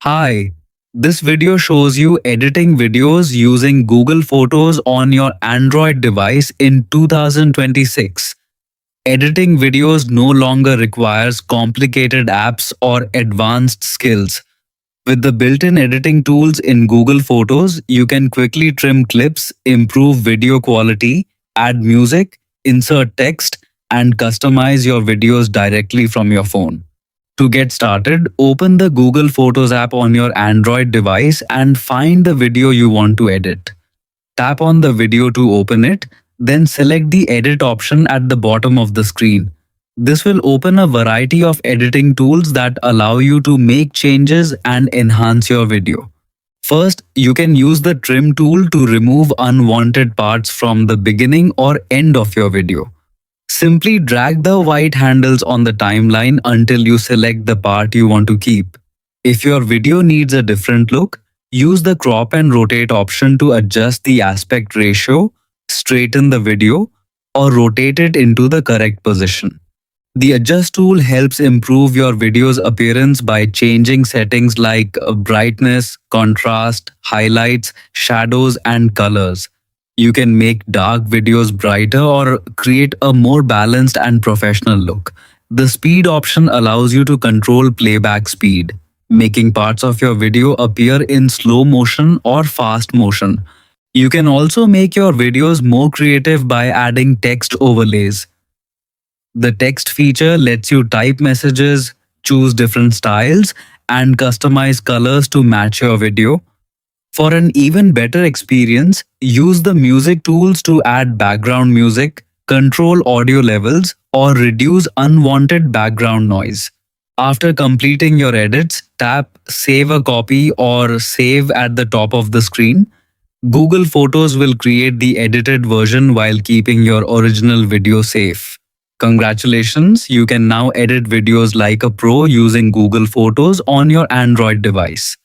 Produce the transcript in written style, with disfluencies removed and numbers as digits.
Hi, this video shows you editing videos using Google Photos on your Android device in 2026. Editing videos no longer requires complicated apps or advanced skills. With the built-in editing tools in Google Photos, you can quickly trim clips, improve video quality, add music, insert text, and customize your videos directly from your phone. To get started, open the Google Photos app on your Android device and find the video you want to edit. Tap on the video to open it, then select the edit option at the bottom of the screen. This will open a variety of editing tools that allow you to make changes and enhance your video. First, you can use the trim tool to remove unwanted parts from the beginning or end of your video. Simply drag the white handles on the timeline until you select the part you want to keep. If your video needs a different look, use the crop and rotate option to adjust the aspect ratio, straighten the video, or rotate it into the correct position. The Adjust tool helps improve your video's appearance by changing settings like brightness, contrast, highlights, shadows, and colors. You can make dark videos brighter or create a more balanced and professional look. The speed option allows you to control playback speed, making parts of your video appear in slow motion or fast motion. You can also make your videos more creative by adding text overlays. The text feature lets you type messages, choose different styles, and customize colors to match your video. For an even better experience, use the music tools to add background music, control audio levels, or reduce unwanted background noise. After completing your edits, tap Save a copy or Save at the top of the screen. Google Photos will create the edited version while keeping your original video safe. Congratulations, you can now edit videos like a pro using Google Photos on your Android device.